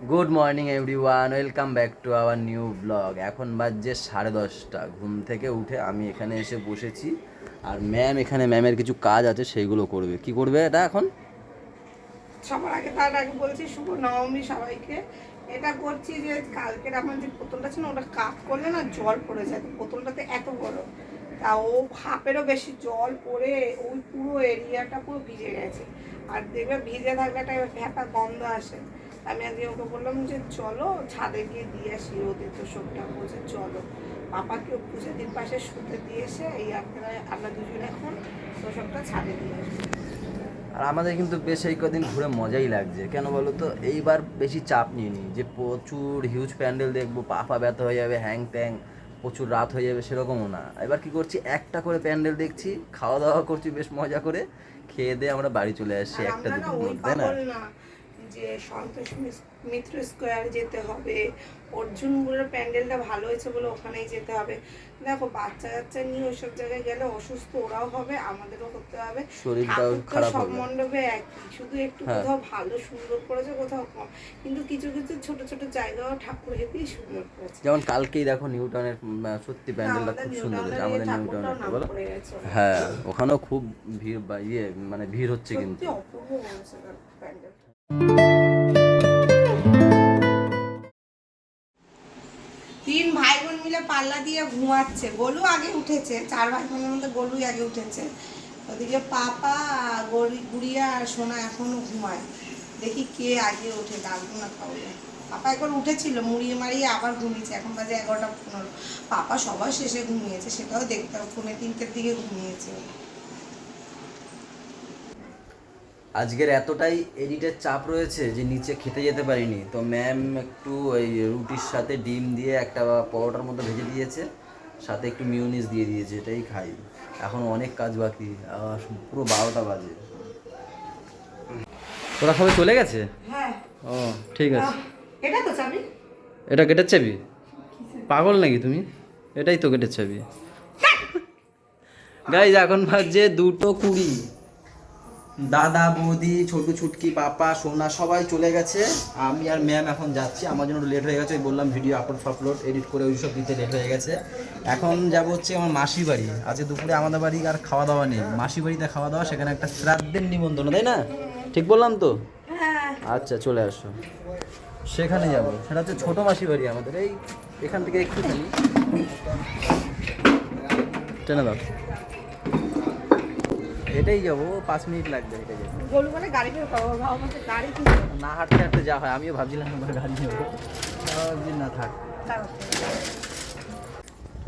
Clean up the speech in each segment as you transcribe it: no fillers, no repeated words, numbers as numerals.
Good morning everyone, welcome back to our new blog. এখন বাজছে 10:30। ঘুম থেকে উঠে আমি এখানে এসে বসেছি, আর ম্যামের কিছু কাজ আছে, সেইগুলো করবে। কি করবে এটা এখন? সবার আগে তার আগে বলছি শুভ নবমী সবাইকে। এটা করছি যে কালকের আমার যে বোতলটা ছিল ওটা কাজ করলে না জল পড়ে যায়, তো বোতলটাতে এত বড়, তা ও হাফেরও বেশি জল পড়ে ওই পুরো এরিয়াটা পুরো ভিজে গেছে। আর দেখবে ভিজে থাকলে একটা ভ্যাপা গন্ধ আসে। আমি আজকে ওকে বললাম যে চলো ছাদে গিয়ে দিয়ে আসি রোদে, তো সবটা বলছে চলো। পাপাকে পুজোদিন পাশে শুতে দিয়ে এসে এই আমরা দুজনে এখন তো সবটা ছাদে দিয়ে আসবো। আর আমাদের কিন্তু বেশ এই কদিন ঘুরে মজাই লাগছে। কেন বলো তো? এইবার বেশি চাপ নিইনি যে প্রচুর হিউজ প্যান্ডেল দেখবো, পা ব্যথা হয়ে যাবে, হ্যাং ত্যাং, প্রচুর রাত হয়ে যাবে, সেরকমও না। এবার কি করছি, একটা করে প্যান্ডেল দেখছি, খাওয়া দাওয়া করছি বেশ মজা করে, খেয়ে দিয়ে আমরা বাড়ি চলে আসছি একটা দুটোর মধ্যে, তাই না? যে সন্তোষ মিত্র স্কোয়ারে যেতে হবে, অর্জুনগুলোর প্যান্ডেলটা ভালো হয়েছে বলে ওখানেই যেতে হবে। দেখো বাচ্চা কাচ্চা নিয়ে ওইসব জায়গায় গেলে অসুস্থ ওরাও হবে, আমাদেরও করতে হবে। শরীরটাও খারাপ সব হবে। মণ্ডপে একই, শুধু একটু কোথাও ভালো সুন্দর করেছে, কোথাও কম, কিন্তু কিছু কিছু ছোট ছোট জায়গাও ঠাকুর হেবি সুন্দর করেছে। যেমন কালকেই দেখো নিউটনের সত্যি প্যান্ডেলটা খুব সুন্দর হয়েছে, আমাদের নিউটনের, বলো। হ্যাঁ, ওখানেও খুব ভিড় বা মানে ভিড় হচ্ছে কিন্তু। অপূর্ব হয়েছে প্যান্ডেল। তিন ভাই বোন মিলে পাল্লা দিয়ে ঘুমাচ্ছে। গোলু আগে উঠেছে, 4 ভাই বোনের মধ্যে গোলুই আগে উঠেছে। ওদিকে পাপা, গুড়িয়া আর সোনা এখনো ঘুমায়। দেখি কে আগে ওঠে, ডাকবো না কাউকে। পাপা একবার উঠেছিল, মুড়িয়ে মারিয়ে আবার ঘুমিয়েছে। এখন বাজে 11:15। পাপা সবার শেষে ঘুমিয়েছে, সেটাও দেখতে হবে। 2:45-র দিকে ঘুমিয়েছে। আজকের এতটাই এডিটের চাপ রয়েছে যে নিচে খেতে যেতে পারিনি, তো ম্যাম একটু ওই রুটির সাথে ডিম দিয়ে একটা পরোটার মতো ভেজে দিয়েছে, সাথে একটু মিউনিস দিয়ে দিয়েছে, এটাই খাই। এখন অনেক কাজ বাকি, পুরো 12টা বাজে। ওরা সবাই চলে গেছে? হ্যাঁ। ও ঠিক আছে। এটা তো চাবি। এটা গেটের চাবি? পাগল নাকি তুমি? এটাই তো গেটের চাবি। গাইজ এখন বাজছে 2:20। দাদা বৌদি, ছোটু ছুটকি, পাপা, সোনা সবাই চলে গেছে। আমি আর ম্যাম এখন যাচ্ছি, আমার জন্য লেট হয়ে গেছে। ওই বললাম ভিডিও আপলোড এডিট করে ওই সব দিতে লেট হয়ে গেছে। এখন যাবো হচ্ছে আমার মাসির বাড়ি। আজকে দুপুরে আমাদের বাড়ি আর খাওয়া দাওয়া নেই, মাসির বাড়িতে খাওয়া দাওয়া, সেখানে একটা শ্রাদ্ধের নিমন্ত্রণ, তাই না? ঠিক বললাম তো? আচ্ছা চলে আসো, সেখানে যাবো। সেটা হচ্ছে ছোটো মাসির বাড়ি আমাদের, এই এখান থেকে একটুখানি টেনে দাও। এটাই যাবো, 5 মিনিট লাগবে এটা যেতে। গোলু বলে গাড়ি বের করবো, গাড়ি না হাঁটতে হাঁটতে যা হয়, আমিও ভাবছিলাম আমার গাড়ি নেবো, ভাবছি না থাক।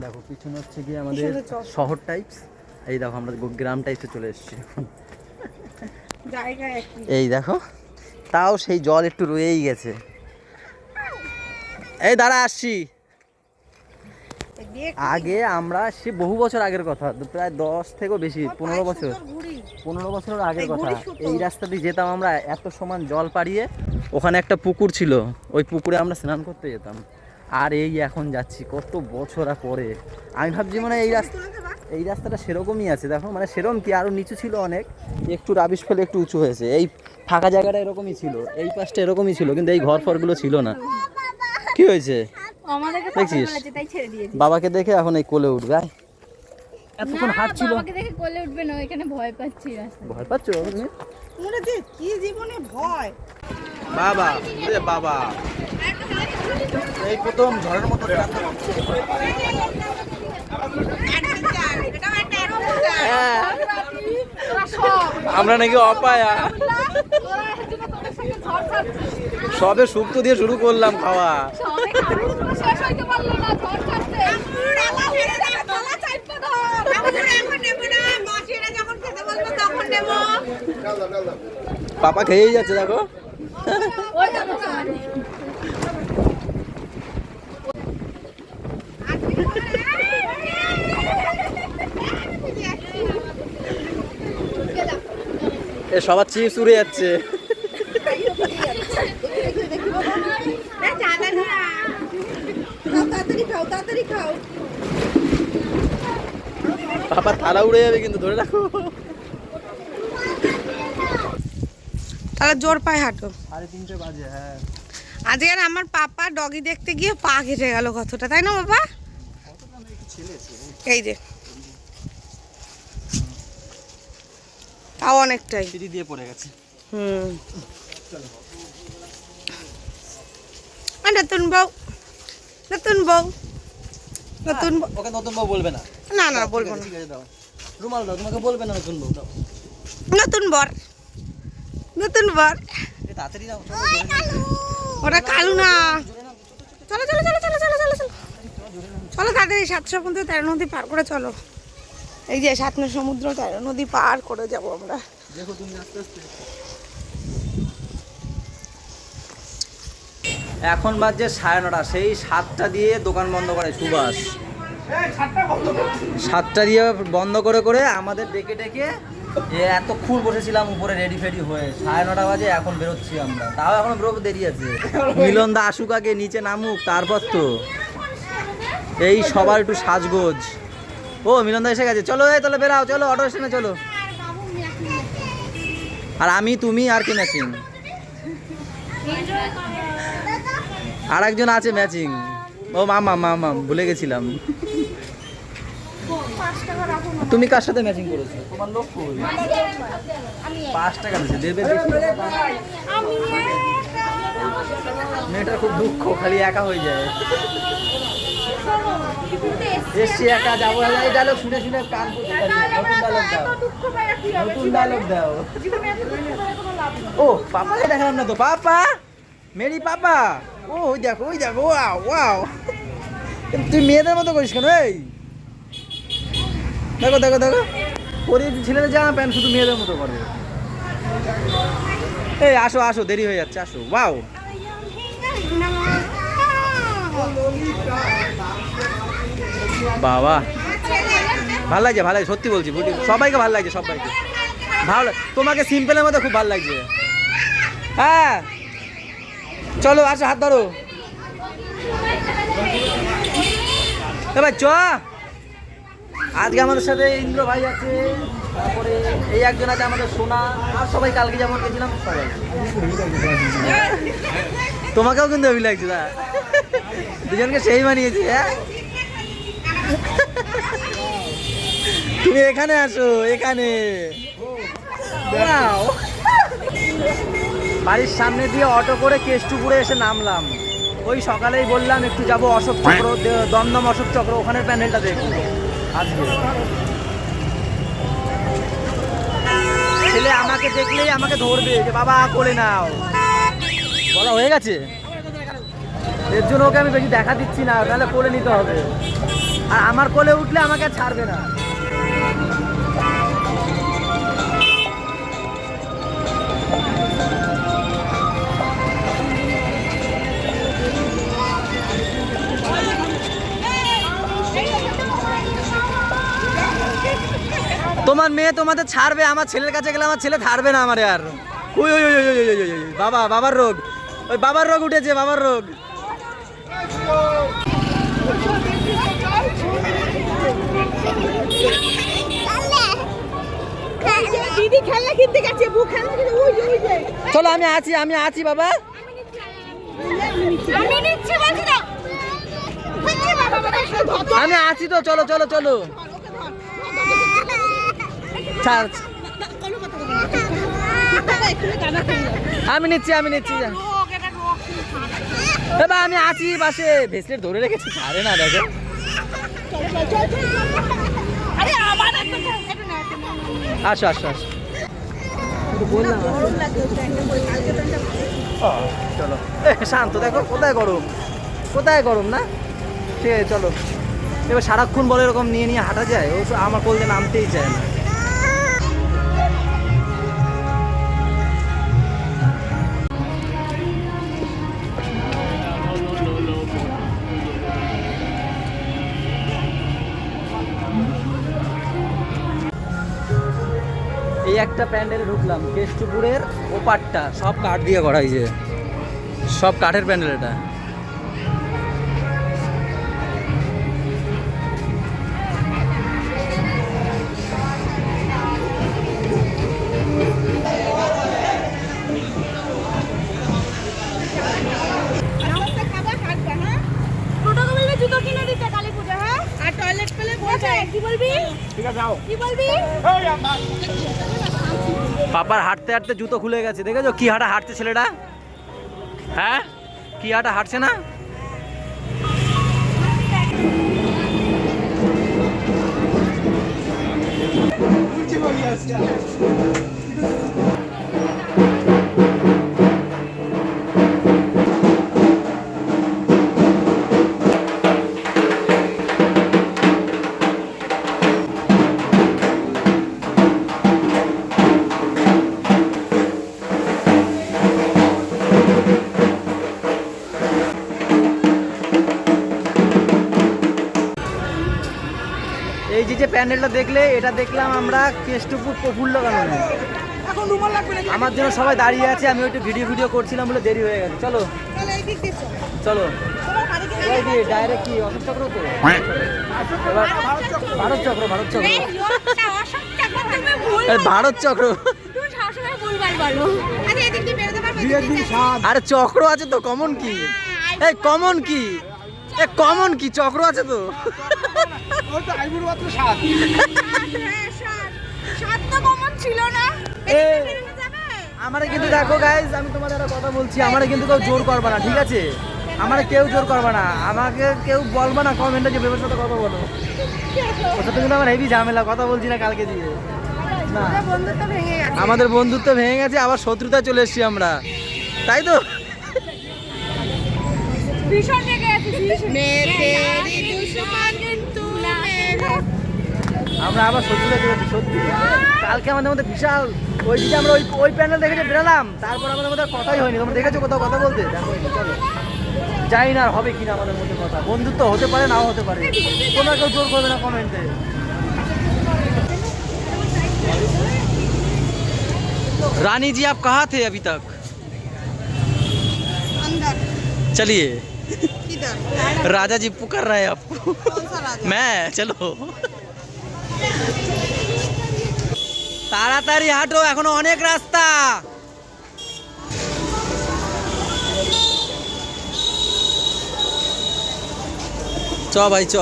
দেখো পিছনে হচ্ছে গিয়ে আমাদের শহর টাইপস, এই দেখো আমরা গ্রাম টাইপসে চলে এসেছি এখন। এই দেখো, তাও সেই জল একটু রয়েই গেছে। এই দাঁড়া আসছি। আগে আমরা সে বহু বছর আগের কথা, প্রায় 10 থেকেও বেশি, 15 বছরের আগের কথা। এই রাস্তা দিয়ে যেতাম আমরা, এত সমান জল পাড়িয়ে ওখানে একটা পুকুর ছিল, ওই পুকুরে আমরা স্নান করতে যেতাম। আর এই এখন যাচ্ছি কত বছর পরে। আমি ভাবছি মানে এই রাস্তাটা সেরকমই আছে, দেখো মানে সেরকম কি আরও নিচু ছিল অনেক, একটু রাবিশ ফেলে একটু উঁচু হয়েছে। এই ফাঁকা জায়গাটা এরকমই ছিল, এই পাশটা এরকমই ছিল, কিন্তু এই ঘর ফরগুলো ছিল না। কি হয়েছে দেখছিস? বাবাকে দেখে এখন এই কোলে উঠবে। এতক্ষণ হাঁটছিল, বাবাকে দেখে কোলে উঠবে না, এখানে ভয় পাচ্ছি। ভয় পাচ্ছ তুমি? কি জীবনে ভয়। বাবা রে বাবা, এই প্রথম ঝড়ের মতো আমরা নাকি অপায়া, সবে শুক্তো দিয়ে শুরু করলাম খাওয়া। পাপা খেয়েই যাচ্ছে দেখো। এ সবার চিপস উড়ে যাচ্ছে। পাপা থালা উড়ে যাবে কিন্তু, ধরে রাখো। তাহলে জোর পায়ে হাঁটো। 3:30 বাজে। হ্যাঁ আজকে আর আমার পাপা ডগি দেখতে গিয়ে পা কেটে গেল কতটা, তাই না বাবা? এই যে তাও অনেকটাই সিঁড়ি দিয়ে পড়ে গেছে। নতুন বউ, নতুন বউ, নতুন বউ। ওকে নতুন বউ বলবে না। না না বলবো না। ঠিক আছে দাও, রুমাল দাও, তোমাকে বলবে না নতুন বউ দাও। নতুন বর, নতুন বর। তাড়াতাড়ি দাও। ওটা কালু না। চলো চলো চলো চলো চলো চলো চলো চলো তাড়াতাড়ি 713 নদী পার করে চলো। এই যে 7 সমুদ্র 13 নদী পার করে যাব আমরা। দেখো তুমি আস্তে আস্তে। এখন বাজে 9:30, সেই 7টা দিয়ে দোকান বন্ধ করে সুভাষ। 7টা দিয়ে বন্ধ করে করে আমাদের ডেকে ডেকে এতক্ষণ বসেছিলাম উপরে রেডি ফেডি হয়ে। 9:30 বাজে এখন বেরোচ্ছি আমরা, তাও এখন বেরোবো দেরি আছে। মিলন দা আসুক আগে, নিচে নামুক, তারপর তো এই সবার একটু সাজগোজ। ও মিলন দা এসে গেছে, চলো এই তাহলে বেরাও, চলো অটো স্ট্যান্ডে চলো। আর আমি তুমি আর কি ম্যাচিং, আর একজন আছে ম্যাচিং। ও মামা মামা ভুলে গেছিলাম। তুমি কার সাথে ম্যাচিং করেছো? তোমার লোক কই? 5 টাকা দিয়েছে, দেবে বেশি। মেয়েটার খুব দুঃখ, খালি একা হয়ে যায়। এসছি একা, যাবো। এই ডায়লগ শুনে শুনে কান পড়ে গেছে। নতুন ডায়লগ দাও, নতুন ডায়লগ দাও। ও পাপাকে দেখালাম না তো, পাপা মেরি পাপা। ও ওই দেখো, ওই দেখো, ওয়াও ওয়াও। তুই মেয়েদের মতো করিস কেন? এই দেখো দেখো দেখো, ওর ছেলেদের জামা প্যান্ট শুধু মেয়েদের মতো করে। এই আসো আসো, দেরি হয়ে যাচ্ছে, আসো। ওয়াও, বাবা ভালো লাগছে, ভালো লাগছে, সত্যি বলছি, সবাইকে ভালো লাগছে, সবাইকে ভালো। তোমাকে সিম্পলের মধ্যে খুব ভালো লাগছে। হ্যাঁ চলো, আসো, হাত ধরো। এবার চ। আজকে আমাদের সাথে ইন্দ্র ভাই আছে, তারপরে এই একজন আছে আমাদের সোনা, আর সবাই কালকে যেমন গেছিলাম সবাই। তোমাকেও কিন্তু হেভি লাগছে, না দুজনকে সেই মানিয়েছি। হ্যাঁ তুমি এখানে আসো, এখানে। বাড়ির সামনে দিয়ে অটো করে কেষ্টুপুরে এসে নামলাম। ওই সকালেই বললাম একটু যাবো অশোক চক্র, দমদম অশোক চক্র, ওখানের প্যান্ডেলটা দেখবো আজকে। ছেলে আমাকে দেখলেই আমাকে ধরবে যে বাবা কোলে নাও, বলা হয়ে গেছে। এর জন্য ওকে আমি বেশি দেখা দিচ্ছি না, তাহলে কোলে নিতে হবে। আর আমার কোলে উঠলে আমাকে আর ছাড়বে না। তোমার মেয়ে তোমাদের ছাড়বে, আমার ছেলের কাছে গেলে আমার ছেলে ছাড়বে না আমারে আর। ওই ওই ওই ওই ওই ওই ওই বাবা, বাবার রোগ, ওই বাবার রোগ উঠেছে, বাবার রোগ। দিদি খেলনা কিনতে গেছে, বউ খেলনা কিনতে, ওই যে ওই যে। চলো আমি আছি, আমি আছি বাবা। আমি নিচ্ছি বলছি না, আমি আছি তো, চলো চলো চলো। ছাড়, আমি নিচ্ছি, আমি নিচ্ছি। বাবা আমি আছি পাশে, ভেসলেট ধরে রেখেছি, ছাড়ে না। দেখো আসো আসো আসো, চলো। শান্ত, দেখো কোথায় গরম, কোথায় গরম না। ঠিক আছে চলো। এবার সারাক্ষণ বলে এরকম নিয়ে নিয়ে হাঁটা যায়, ও আমার কোল দিয়ে নামতেই চায় না। এই একটা প্যান্ডেলে ঢুকলাম, কেষ্টপুরের ওপারটা সব কাঠ দিয়ে করা হয়েছে, সব কাঠের প্যান্ডেল এটা। পাপার হাঁটতে হাঁটতে জুতো খুলে গেছে, দেখেছো কি হাঁটা হাঁটছে ছেলেটা? হ্যাঁ, কি হাঁটা হাঁটছে না? এই যে প্যান্ডেলটা দেখলে, এটা দেখলাম আমরা কেষ্টপুর প্রফুল্ল কাননে। আমার জন্য সবাই দাঁড়িয়ে আছে, আমি একটু ভিডিও করছিলাম বলে দেরি হয়ে গেছে। চলো চলো, ডাইরেক্ট কি অশোক চক্র তো? ভারত চক্র, ভারত চক্র, ভারত চক্র। আরে চক্র আছে তো, কমন কি? এই কমন কি? এ কমন কি? চক্র আছে তো। আমারে কিন্তু দেখো গাইজ, আমি তোমাদের একটা কথা বলছি, আমারে কিন্তু কেউ জোর করবে না, ঠিক আছে? আমারে কেউ জোর করবে না, আমাকে কেউ বলবে না কমেন্টে যে বেবের সাথে কথা বলো। ওর সাথে কিন্তু আমার হেভি ঝামেলা, কথা বলছি না কালকে দিয়ে। না, আমাদের বন্ধুত্ব ভেঙে গেছে, আবার শত্রুতা চলে এসেছি আমরা, তাই তো? আমরা আবার শত্রুতা চলেছি, সত্যি। কালকে আমাদের মধ্যে বিশাল, ওই দিকে আমরা ওই প্যান্ডেল দেখে যে বেরালাম, তারপর আমাদের মধ্যে কথাই হয়নি। তোমরা দেখেছো কোথাও কথা বলতে? দেখো, চলো জানি না আর হবে কিনা আমাদের মধ্যে কথা। বন্ধুত্ব হতে পারে, নাও হতে পারে, তোমরা কেউ জোর করবে না কমেন্টে। रानी जी आप कहाँ थे अभी तक? अंदर। चलिए, किधर? राजा जी पुकार रहे हैं आपको। कौन सा राजा? मैं, चलो তাড়াতাড়ি হাঁটো, এখনো অনেক রাস্তা। চ ভাই চ।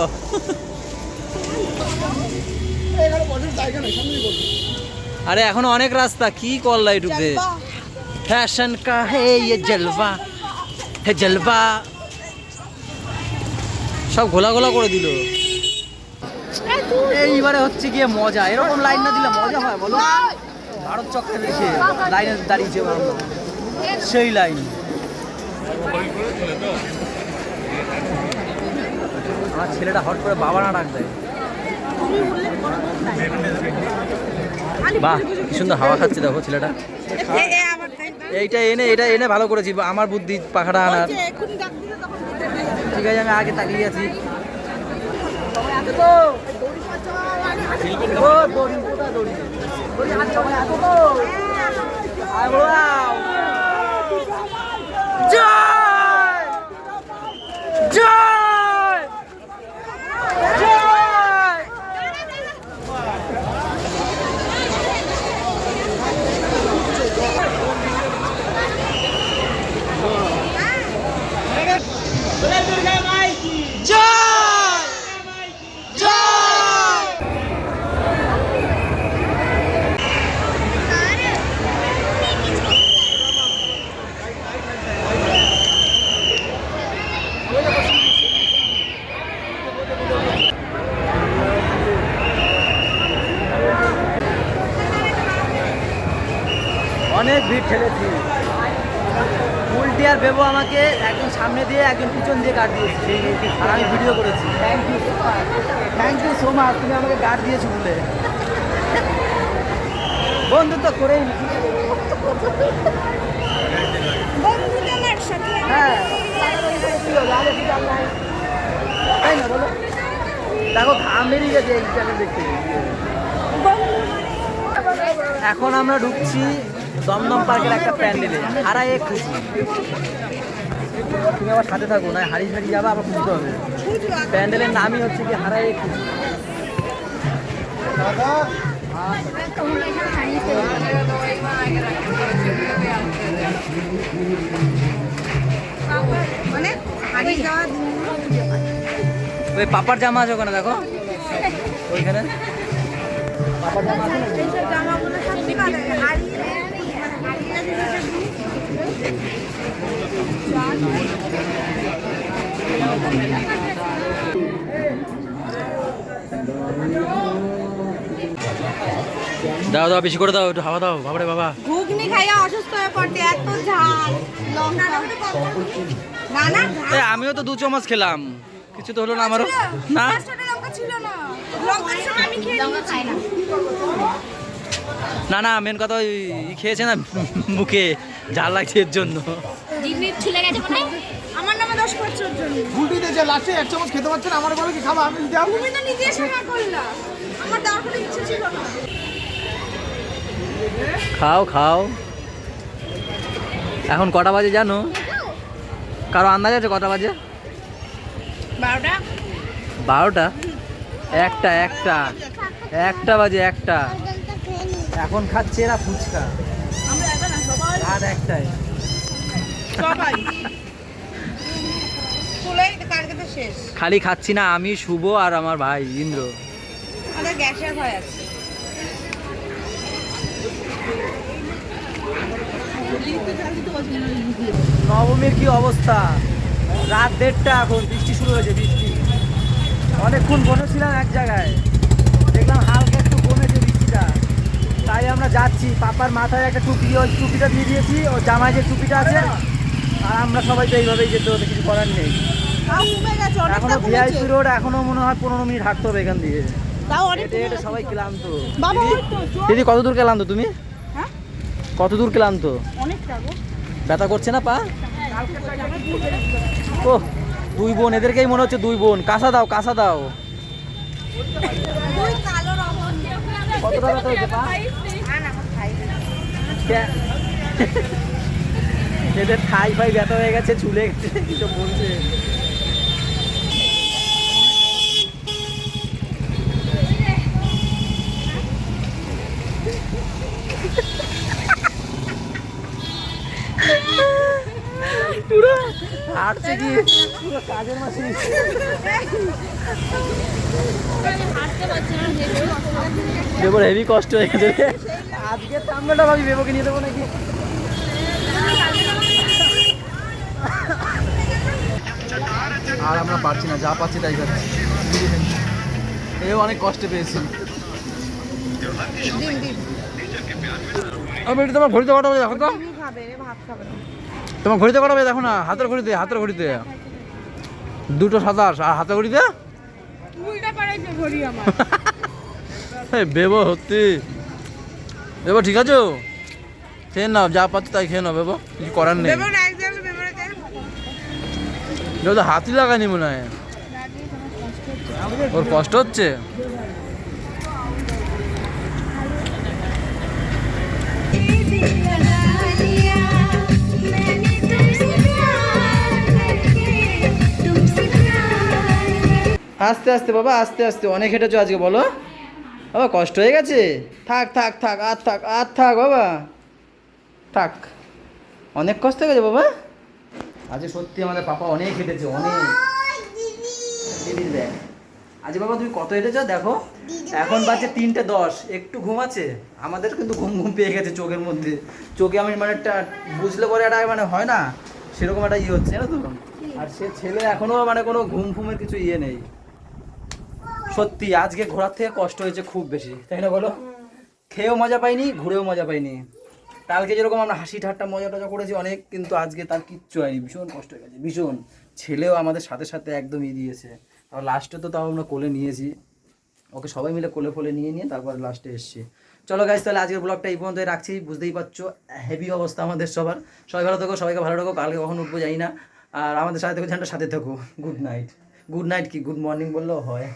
अरे এখনো অনেক রাস্তা, কি করলা ইউটিউবে? फैशन का है ये जलवा है जलवा, সব ঘোলা ঘোলা করে দিল। এইবারে হচ্ছে গিয়ে মজা, এরকম লাইন না দিলে মজা হয় বলো? ভারত চক্রের এসে লাইনে দাঁড়িয়েছে আমরা, সেই লাইন। আমার ছেলেটা হট করে বাবা না ডাক দেয়। বাহ, কি সুন্দর হাওয়া খাচ্ছে, দেখো ছেলেটা। এইটা এনে ভালো করেছি, আমার বুদ্ধি পাখাটা আনার। ঠিক আছে, আমি আগে তাকিয়ে আছি। অনেক ভিড় ঠেলেছি। উল্টি আর বেবো আমাকে একজন সামনে দিয়ে একজন পিছন দিয়ে গার্ড দিয়েছে, আর আমি ভিডিও করেছি। থ্যাংক ইউ সো মাচ, তুমি আমাকে গার্ড দিয়েছো বলে। বন্ধুত্ব করেই হ্যাঁ, তাই না বলো? দেখো ঘাম বেরিয়ে গেছে এই চ্যানেল দেখতে। এখন আমরা ঢুকছি দমদম পার্কের একটা প্যান্ডেলে, হারায় খুশি। তুমি আবার সাথে থাকো, না হারিয়ে হারিয়ে যাবে, আবার খুঁজতে হবে। প্যান্ডেলের নামই হচ্ছে কি হারায় খুশি। মানে হারিয়ে যাওয়া ওই পাপার জামা আছে ওখানে, দেখো। ওইখানে পাপা জামা আছে নাকি? এইসব জামাগুলো সব কি করে? হারিয়ে গেছে। দাও দাও বেশি করে দাও, একটু হাওয়া দাও, বাবারে বাবা। ঘুগনি খাইয়া অসুস্থ হয়ে পড়তে এত ঝাল লঙ্কা না না এ আমিও তো 2 চামচ খেলাম, কিছু তো হলো না আমারও। না লঙ্কা ছিল না লঙ্কার সময় আমি খেয়ে লঙ্কা খাই না না না, মেন কথা ওই খেয়েছে না মুখে ঝাল লাগছে এর জন্য। জিভে ছুলে গেছে মনে হয়। আমার নামে 10 বছর জন্য উল্টি যে লাস্টে 1 চামচ খেতে পারছেন, আমার বলে কি খাবো আমি দাও। তুমি তো নিজে এসে না করলা আমার দেওয়ার কোনো ইচ্ছে ছিল না খাও খাও। এখন কটা বাজে জানো? কারো আন্দাজ আছে কটা বাজে? 12টা 12টা? একটা বাজে একটা। এখন খাচ্ছে এরা ফুচকা আমরা যাবে না সবাই আর একটাই। সবাই ফুলেই কালকে তো শেষ খালি খাচ্ছি না আমি, শুভ আর আমার ভাই ইন্দ্র। আমাদের গ্যাসের ভয় আছে নবমীর কি অবস্থা, রাত 1:30 এখন বৃষ্টি শুরু হয়েছে। বৃষ্টি অনেকক্ষণ বসেছিলাম এক জায়গায়, দেখলাম হালকা একটু কমেছে বৃষ্টিটা, তাই আমরা যাচ্ছি। পাপার মাথায় একটা টুপি, ওই টুপিটা দিয়ে দিয়েছি, ও জামায় যে টুপিটা আছে, আর আমরা সবাই তো এইভাবেই যেতে হতে, কিছু করার নেই। তাও কমে গেছে অনেকটা এখনো কমেছে ভিআইপি রোড, এখনো মনে হয় 15 মিনিট হাঁটতে হবে এখান দিয়ে। তাও অনেক হেঁটে হেঁটে সবাই ক্লান্ত। বাবা ওই তো দিদি কত দূর ক্লান্ত তুমি? হ্যাঁ কত দূর ক্লান্ত? অনেকটা গো ব্যথা করছে না পা? ও 2 বোন, এদেরকেই মনে হচ্ছে 2 বোন। কাঁসা দাও, কাঁসা দাও। ওই কালো রঙ কতটা ব্যথা হয়েছে পা? না খাই কে- এদের ঠাই ফাই ব্যথা হয়ে গেছে, ঝুলে গেছে, কিছু বলছে। পুরো হাঁটছে কি পুরো কাজের মাসি। হাঁটতে পারছি না দেবর হেভি কষ্ট হয়ে গেছে রে। আজকে থাম্বেলটা ভাবি বেবোকে নিয়ে দেবো নাকি? আর আমরা পারছি না, যা পাচ্ছি তাই খাচ্ছি। এও অনেক কষ্টে পেয়েছি। আমি তোমার ঘড়িতে কটা বাজে দেখো তো, খাবে রে ভাত খাবে না তোমার ঘড়িতে কটা বাজে দেখো না, হাতের ঘড়িতে, হাতের ঘড়িতে 2:27 আর হাতের ঘড়িতে উল্টা পাড়াইছে ঘড়ি আমার বেবো সত্যি। বেবো ঠিক আছে, খেয়ে নাও, যা পাচ্ছি তাই খেয়ে নাও বেবো, কিছু করার নেই। বেবো রাখ দে বেবরে দে যেহেতু হাতই লাগায়নি মনে হয়, ওর কষ্ট হচ্ছে। আস্তে আস্তে বাবা, আস্তে আস্তে। অনেক হেঁটেছো আজকে, বলো বাবা, কষ্ট হয়ে গেছে? থাক থাক থাক, আর থাক, আর থাক বাবা, থাক। অনেক কষ্ট হয়ে গেছে বাবা। আজকে সত্যি আমাদের পাপা অনেক হেঁটেছে, অনেক। দিদির ব্যাগ। আজকে বাবা তুমি কত হেঁটেছো দেখো, এখন বাজে 3:10। একটু ঘুমাচ্ছে, আমাদের কিন্তু ঘুম ঘুম পেয়ে গেছে চোখের মধ্যে। চোখে আমি মানে একটা বুঝলে পরে একটা মানে হয় না, সেরকম একটা ইয়ে হচ্ছে, জানো তো। আর সে ছেলে এখনো মানে কোনো ঘুম ঘুমের কিছু ইয়ে নেই। সত্যি আজকে ঘোরার থেকে কষ্ট হয়েছে খুব বেশি, তাই না বলো? খেয়েও মজা পাইনি, ঘুরেও মজা পাইনি। কালকে যেরকম আমরা হাসি ঠাট্টা মজা টজা করেছি অনেক, কিন্তু আজকে তার কিচ্ছু হয়নি, ভীষণ কষ্ট হয়ে গেছে, ভীষণ। ছেলেও আমাদের সাথে সাথে একদম দিয়েছে। তাও লাস্টে তো তাও আমরা কোলে নিয়েছি, ওকে সবাই মিলে কোলে ফোলে নিয়ে তারপর লাস্টে এসছি। চলো গাইস, তাহলে আজকের ব্লগটা এই পর্যন্তই রাখছি। বুঝতেই পারছো হেভি অবস্থা আমাদের সবার। সবাই ভালো থাকো, সবাইকে ভালো রাখো। কালকে কখন উঠবো জানি না। আর আমাদের সাথে থাকো, চ্যানেলটার সাথে থাকো। Good night. গুড নাইট কি গুড মর্নিং বললেও হয়।